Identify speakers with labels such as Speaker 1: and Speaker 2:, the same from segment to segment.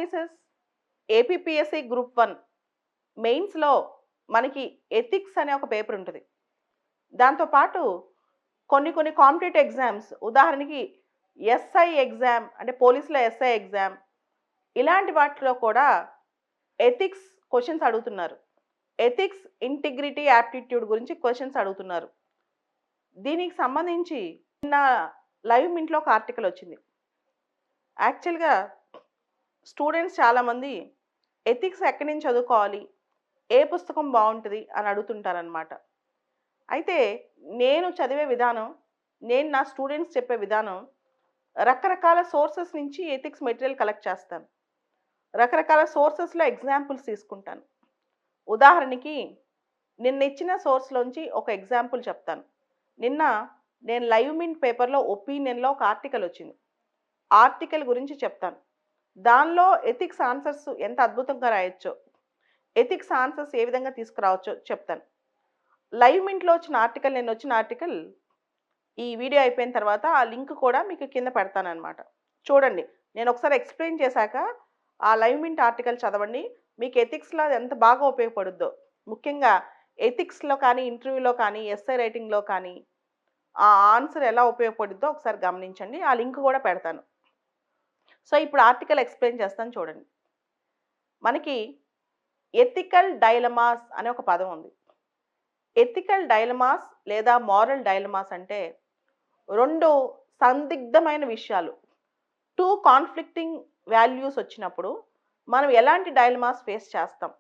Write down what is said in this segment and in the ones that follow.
Speaker 1: Services APPSC group 1 మెయిన్స్లో మనకి ethics అనే ఒక పేపర్ ఉంటుంది. దాంతోపాటు కొన్ని కాంపిటేటివ్ ఎగ్జామ్స్, ఉదాహరణకి ఎస్ఐ ఎగ్జామ్ అంటే పోలీసుల ఎస్ఐ ఎగ్జామ్, ఇలాంటి వాటిలో కూడా ఎథిక్స్ క్వశ్చన్స్ అడుగుతున్నారు. ఎథిక్స్, ఇంటిగ్రిటీ, యాప్టిట్యూడ్ గురించి క్వశ్చన్స్ అడుగుతున్నారు. దీనికి సంబంధించి నిన్న లైవ్ మింట్లో ఒక ఆర్టికల్ వచ్చింది. యాక్చువల్గా స్టూడెంట్స్ చాలామంది ఎథిక్స్ ఎక్కడి నుంచి చదువుకోవాలి, ఏ పుస్తకం బాగుంటుంది అని అడుగుతుంటారనమాట. అయితే నేను చదివే విధానం, నేను నా స్టూడెంట్స్ చెప్పే విధానం, రకరకాల సోర్సెస్ నుంచి ఎథిక్స్ మెటీరియల్ కలెక్ట్ చేస్తాను. రకరకాల సోర్సెస్లో ఎగ్జాంపుల్స్ తీసుకుంటాను. ఉదాహరణకి నిన్న ఇచ్చిన సోర్స్లోంచి ఒక ఎగ్జాంపుల్ చెప్తాను. నిన్న నేను లైవ్ మింట్ పేపర్లో ఒపీనియన్లో ఒక ఆర్టికల్ వచ్చింది. ఆర్టికల్ గురించి చెప్తాను. దానిలో ఎథిక్స్ ఆన్సర్స్ ఎంత అద్భుతంగా రాయొచ్చో, ఎథిక్స్ ఆన్సర్స్ ఏ విధంగా తీసుకురావచ్చో చెప్తాను. లైవ్ మింట్లో వచ్చిన ఆర్టికల్, నేను వచ్చిన ఆర్టికల్ ఈ వీడియో అయిపోయిన తర్వాత ఆ లింక్ కూడా మీకు కింద పెడతానమాట. చూడండి, నేను ఒకసారి ఎక్స్ప్లెయిన్ చేశాక ఆ లైవ్ మింట్ ఆర్టికల్ చదవండి. మీకు ఎథిక్స్లో అది ఎంత బాగా ఉపయోగపడుద్దో, ముఖ్యంగా ఎథిక్స్లో కానీ, ఇంటర్వ్యూలో కానీ, ఎస్ఐ రైటింగ్లో కానీ ఆ ఆన్సర్ ఎలా ఉపయోగపడుద్దో ఒకసారి గమనించండి. ఆ లింక్ కూడా పెడతాను. సో ఇప్పుడు ఆర్టికల్ ఎక్స్ప్లెయిన్ చేస్తాను చూడండి. మనకి ఎథికల్ డైలమాస్ అనే ఒక పదం ఉంది. ఎథికల్ డైలమాస్ లేదా మారల్ డైలమాస్ అంటే రెండు సందిగ్ధమైన విషయాలు, టూ కాన్ఫ్లిక్టింగ్ వాల్యూస్ వచ్చినప్పుడు మనం ఎలాంటి డైలమాస్ ఫేస్ చేస్తాం.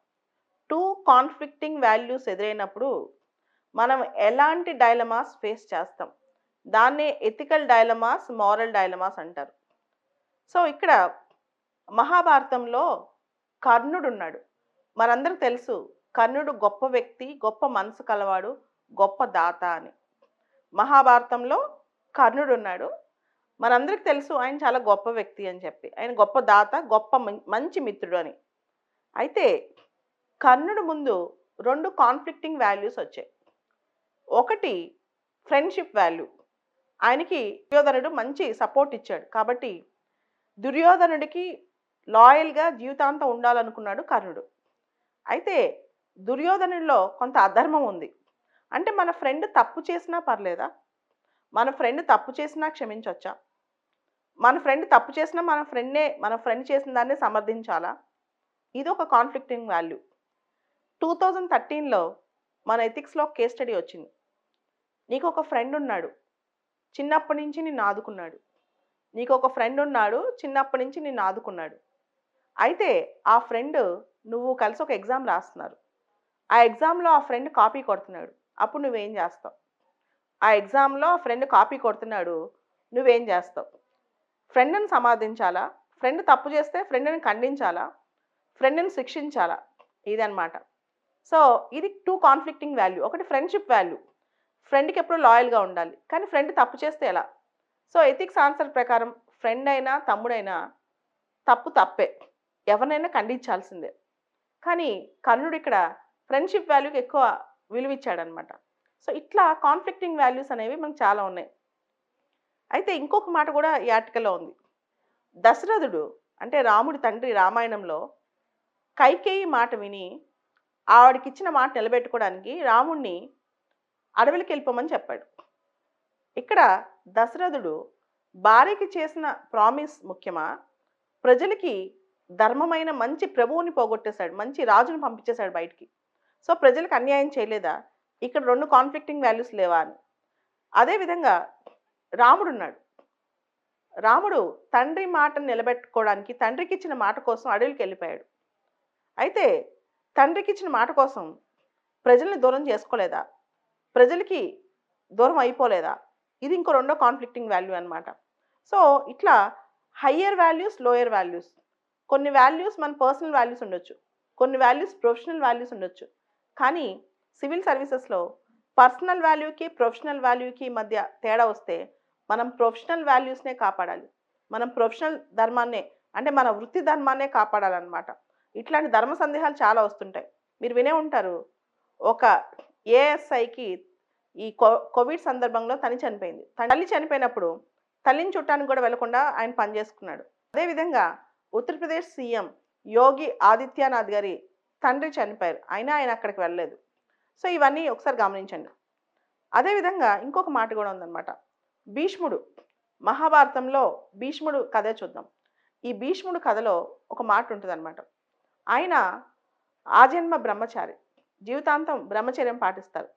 Speaker 1: టూ కాన్ఫ్లిక్టింగ్ వాల్యూస్ ఎదురైనప్పుడు మనం ఎలాంటి డైలమాస్ ఫేస్ చేస్తాం, దాన్నే ఎథికల్ డైలమాస్, మారల్ డైలమాస్ అంటారు. సో ఇక్కడ మహాభారతంలో కర్ణుడు ఉన్నాడు. మనందరికీ తెలుసు కర్ణుడు గొప్ప వ్యక్తి, గొప్ప మనసు కలవాడు, గొప్ప దాత అని. మహాభారతంలో కర్ణుడు ఉన్నాడు. మనందరికీ తెలుసు ఆయన చాలా గొప్ప వ్యక్తి అని చెప్పి, ఆయన గొప్ప దాత, గొప్ప మంచి మిత్రుడు అని. అయితే కర్ణుడు ముందు రెండు కాన్ఫ్లిక్టింగ్ వాల్యూస్ వచ్చాయి. ఒకటి ఫ్రెండ్షిప్ వాల్యూ. ఆయనకి దుర్యోధనుడు మంచి సపోర్ట్ ఇచ్చాడు కాబట్టి దుర్యోధనుడికి లాయల్గా జీవితాంతం ఉండాలనుకున్నాడు కర్ణుడు. అయితే దుర్యోధనుడిలో కొంత అధర్మం ఉంది. అంటే మన ఫ్రెండ్ తప్పు చేసినా పర్లేదా? మన ఫ్రెండ్ తప్పు చేసినా క్షమించవచ్చా? మన ఫ్రెండ్ తప్పు చేసినా మన ఫ్రెండ్ చేసిన దాన్ని సమర్థించాలా? ఇది ఒక కాన్ఫ్లిక్టింగ్ వాల్యూ. 2013లో మన ఎథిక్స్లో కేస్ స్టడీ వచ్చింది. నీకు ఒక ఫ్రెండ్ ఉన్నాడు, చిన్నప్పటి నుంచి నిన్ను ఆదుకున్నాడు. నీకు ఒక ఫ్రెండ్ ఉన్నాడు, చిన్నప్పటి నుంచి నిన్ను ఆదుకున్నాడు. అయితే ఆ ఫ్రెండ్, నువ్వు కలిసి ఒక ఎగ్జామ్ రాస్తున్నారు. ఆ ఎగ్జామ్లో ఆ ఫ్రెండ్ కాపీ కొడుతున్నాడు. అప్పుడు నువ్వేం చేస్తావు? ఆ ఎగ్జామ్లో ఆ ఫ్రెండ్ కాపీ కొడుతున్నాడు, నువ్వేం చేస్తావు? ఫ్రెండ్ని సమాధించాలా? ఫ్రెండ్ తప్పు చేస్తే ఫ్రెండ్ని ఖండించాలా? ఫ్రెండ్ని శిక్షించాలా? ఇదన్నమాట. సో ఇది టూ కాన్ఫ్లిక్టింగ్ వాల్యూ. ఒకటి ఫ్రెండ్షిప్ వాల్యూ, ఫ్రెండ్కి ఎప్పుడు లాయల్గా ఉండాలి, కానీ ఫ్రెండ్ తప్పు చేస్తే ఎలా? సో ఎథిక్స్ ఆన్సర్ ప్రకారం ఫ్రెండ్ అయినా తమ్ముడైనా తప్పు తప్పే, ఎవరినైనా ఖండించాల్సిందే. కానీ కర్ణుడు ఇక్కడ ఫ్రెండ్షిప్ వాల్యూకి ఎక్కువ విలువ ఇచ్చాడనమాట. సో ఇట్లా కాన్ఫ్లిక్టింగ్ వాల్యూస్ అనేవి మనకు చాలా ఉన్నాయి. అయితే ఇంకొక మాట కూడా ఈ ఆర్టికల్లో ఉంది. దశరథుడు అంటే రాముడి తండ్రి రామాయణంలో కైకేయి మాట విని ఆవిడకి ఇచ్చిన మాట నిలబెట్టుకోవడానికి రాముడిని అడవికి వెళ్ళిపోమని చెప్పాడు. ఇక్కడ దశరథుడు భార్యకి చేసిన ప్రామిస్ ముఖ్యమా, ప్రజలకి ధర్మమైన మంచి ప్రభువుని పోగొట్టేశాడు, మంచి రాజును పంపించేశాడు బయటికి. సో ప్రజలకు అన్యాయం చేయలేదా? ఇక్కడ రెండు కాన్ఫ్లిక్టింగ్ వాల్యూస్ లేవా అని. అదేవిధంగా రాముడు ఉన్నాడు. రాముడు తండ్రి మాటను నిలబెట్టుకోవడానికి తండ్రికి ఇచ్చిన మాట కోసం అడవికి వెళ్ళిపోయాడు. అయితే తండ్రికి ఇచ్చిన మాట కోసం ప్రజల్ని దూరం చేసుకోలేదా? ప్రజలకి దూరం అయిపోలేదా? ఇది ఇంకో రెండో కాన్ఫ్లిక్టింగ్ వాల్యూ అనమాట. సో ఇట్లా హయ్యర్ వాల్యూస్, లోయర్ వాల్యూస్. కొన్ని వాల్యూస్ మన పర్సనల్ వాల్యూస్ ఉండొచ్చు, కొన్ని వాల్యూస్ ప్రొఫెషనల్ వాల్యూస్ ఉండొచ్చు. కానీ సివిల్ సర్వీసెస్లో పర్సనల్ వాల్యూకి, ప్రొఫెషనల్ వాల్యూకి మధ్య తేడా వస్తే మనం ప్రొఫెషనల్ వాల్యూస్నే కాపాడాలి. మనం ప్రొఫెషనల్ ధర్మాన్నే, అంటే మన వృత్తి ధర్మాన్నే కాపాడాలన్నమాట. ఇట్లాంటి ధర్మ సందేహాలు చాలా వస్తుంటాయి. మీరు వినే ఉంటారు, ఒక ఏఎస్ఐకి ఈ కోవిడ్ సందర్భంలో తల్లి చనిపోయింది. తల్లి చనిపోయినప్పుడు తల్లిని చుట్టానికి కూడా వెళ్లకుండా ఆయన పనిచేసుకున్నాడు. అదేవిధంగా ఉత్తరప్రదేశ్ సీఎం యోగి ఆదిత్యనాథ్ గారి తండ్రి చనిపోయారు. అయినా ఆయన అక్కడికి వెళ్ళలేదు. సో ఇవన్నీ ఒకసారి గమనించండి. అదేవిధంగా ఇంకొక మాట కూడా ఉందన్నమాట. భీష్ముడు మహాభారతంలో భీష్ముడు కథే చూద్దాం. ఈ భీష్ముడు కథలో ఒక మాట ఉంటుందన్నమాట. ఆయన ఆజన్మ బ్రహ్మచారి, జీవితాంతం బ్రహ్మచర్యం పాటిస్తారు.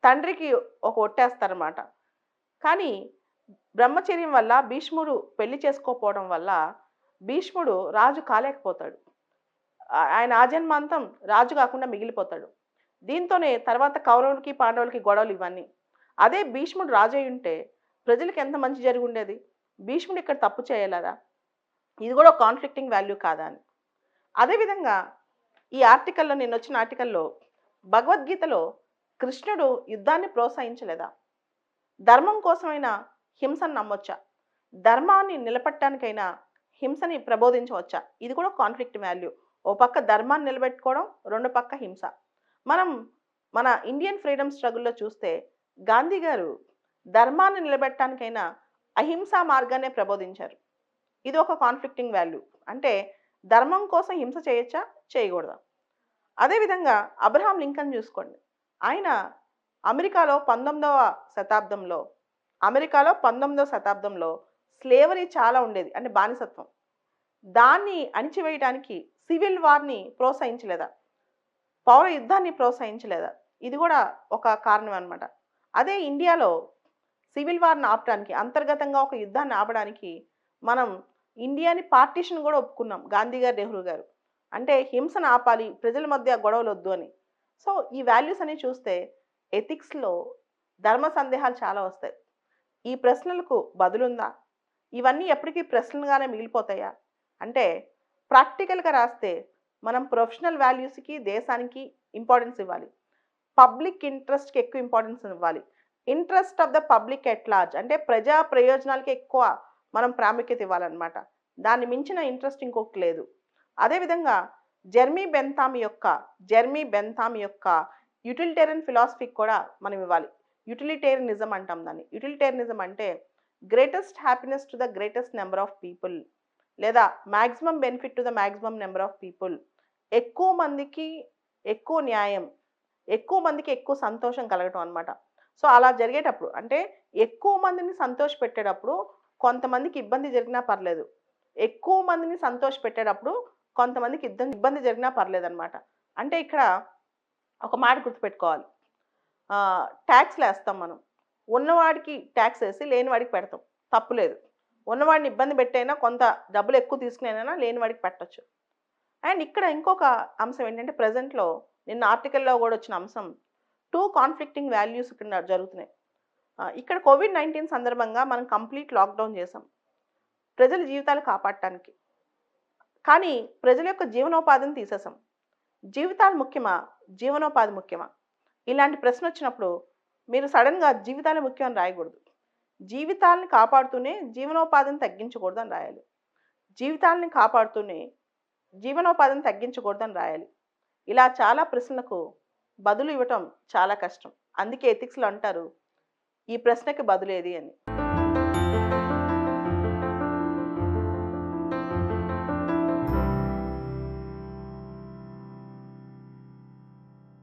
Speaker 1: తండ్రికి ఒక ఒట్టేస్తారన్నమాట. కానీ బ్రహ్మచర్యం వల్ల భీష్ముడు పెళ్లి చేసుకోకపోవడం వల్ల భీష్ముడు రాజు కాలేకపోతాడు. ఆయన ఆజన్మాంతం రాజు కాకుండా మిగిలిపోతాడు. దీంతోనే తర్వాత కౌరవులకి పాండవులకి గొడవలు ఇవన్నీ. అదే భీష్ముడు రాజు అయి ఉంటే ప్రజలకు ఎంత మంచి జరిగి ఉండేది. భీష్ముడు ఇక్కడ తప్పు చేయలేదా? ఇది కూడా ఒక కాన్ఫ్లిక్టింగ్ వాల్యూ కాదా అని. అదేవిధంగా ఈ ఆర్టికల్లో, నేను వచ్చిన ఆర్టికల్లో భగవద్గీతలో కృష్ణుడు యుద్ధాన్ని ప్రోత్సహించలేదా? ధర్మం కోసమైనా హింసను నమ్మొచ్చా? ధర్మాన్ని నిలబెట్టడానికైనా హింసని ప్రబోధించవచ్చా? ఇది కూడా కాన్ఫ్లిక్ట్ వాల్యూ. ఓ పక్క ధర్మాన్ని నిలబెట్టుకోవడం, రెండు పక్క హింస. మనం మన ఇండియన్ ఫ్రీడమ్ స్ట్రగుల్లో చూస్తే గాంధీ గారు ధర్మాన్ని నిలబెట్టడానికైనా అహింసా మార్గాన్నే ప్రబోధించారు. ఇది ఒక కాన్ఫ్లిక్టింగ్ వాల్యూ. అంటే ధర్మం కోసం హింస చేయొచ్చా, చేయకూడదా? అదేవిధంగా అబ్రహాం లింకన్ చూసుకోండి. ఆయన అమెరికాలో 19వ శతాబ్దంలో స్లేవరీ చాలా ఉండేది, అంటే బానిసత్వం. దాన్ని అణిచివేయడానికి సివిల్ వార్ని ప్రోత్సహించలేదా? పౌర యుద్ధాన్ని ప్రోత్సహించలేదా? ఇది కూడా ఒక కారణం అన్నమాట. అదే ఇండియాలో సివిల్ వార్ని ఆపడానికి, అంతర్గతంగా ఒక యుద్ధాన్ని ఆపడానికి మనం ఇండియాని పార్టీషన్ కూడా ఒప్పుకున్నాం, గాంధీ గారు, నెహ్రూ గారు. అంటే హింసను ఆపాలి, ప్రజల మధ్య గొడవలు వద్దు అని. సో ఈ వాల్యూస్ అని చూస్తే ఎథిక్స్లో ధర్మ సందేహాలు చాలా వస్తాయి. ఈ ప్రశ్నలకు బదులుందా? ఇవన్నీ ఎప్పటికీ ప్రశ్నలుగానే మిగిలిపోతాయా? అంటే ప్రాక్టికల్గా రాస్తే మనం ప్రొఫెషనల్ వాల్యూస్కి, దేశానికి ఇంపార్టెన్స్ ఇవ్వాలి. పబ్లిక్ ఇంట్రెస్ట్కి ఎక్కువ ఇంపార్టెన్స్ ఇవ్వాలి. Interest of the public at large, అంటే ప్రజా ప్రయోజనాలకి ఎక్కువ మనం ప్రాముఖ్యత ఇవ్వాలన్నమాట. దాన్ని మించిన ఇంట్రెస్ట్ ఇంకొకటి లేదు. అదేవిధంగా జెర్మీ బెంథామ్ యొక్క యూటిలిటేరియన్ ఫిలాసఫీకి కూడా మనం ఇవ్వాలి. యూటిలిటేరియనిజం అంటాం దాన్ని. యూటిలిటేరియనిజం అంటే greatest happiness to the greatest number of people, లేదా maximum benefit to the maximum number of people. ఎక్కువ మందికి ఎక్కువ న్యాయం, ఎక్కువ మందికి ఎక్కువ సంతోషం కలగటం అనమాట. సో అలా జరిగేటప్పుడు, అంటే ఎక్కువ మందిని సంతోష పెట్టేటప్పుడు కొంతమందికి ఇబ్బంది జరిగినా పర్లేదు, ఎక్కువ మందిని సంతోష పెట్టేటప్పుడు కొంతమందికి ఇబ్బంది జరిగినా పర్లేదు అనమాట. అంటే ఇక్కడ ఒక మాట గుర్తుపెట్టుకోవాలి. ట్యాక్స్లు వేస్తాం మనం, ఉన్నవాడికి ట్యాక్స్ వేసి లేనివాడికి పెడతాం, తప్పులేదు. ఉన్నవాడిని ఇబ్బంది పెట్టైనా, కొంత డబ్బులు ఎక్కువ తీసుకునైనా లేనివాడికి పెట్టచ్చు. అండ్ ఇక్కడ ఇంకొక అంశం ఏంటంటే, ప్రజెంట్లో నిన్న ఆర్టికల్లో కూడా వచ్చిన అంశం, 2 కాన్ఫ్లిక్టింగ్ వాల్యూస్ ఇక్కడ జరుగుతున్నాయి. ఇక్కడ COVID-19 సందర్భంగా మనం కంప్లీట్ లాక్డౌన్ చేసాం ప్రజల జీవితాలు కాపాడటానికి. కానీ ప్రజల యొక్క జీవనోపాధిని తీసేసాం. జీవితాలు ముఖ్యమా, జీవనోపాధి ముఖ్యమా? ఇలాంటి ప్రశ్న వచ్చినప్పుడు మీరు సడన్గా జీవితాలు ముఖ్యం అని రాయకూడదు. జీవితాలని కాపాడుతూనే జీవనోపాధిని తగ్గించకూడదు అని రాయాలి. జీవితాలని కాపాడుతూనే జీవనోపాధిని తగ్గించకూడదు అని రాయాలి. ఇలా చాలా ప్రశ్నలకు బదులు ఇవ్వటం చాలా కష్టం. అందుకే ఎథిక్స్లో అంటారు, ఈ ప్రశ్నకి బదులేది అని.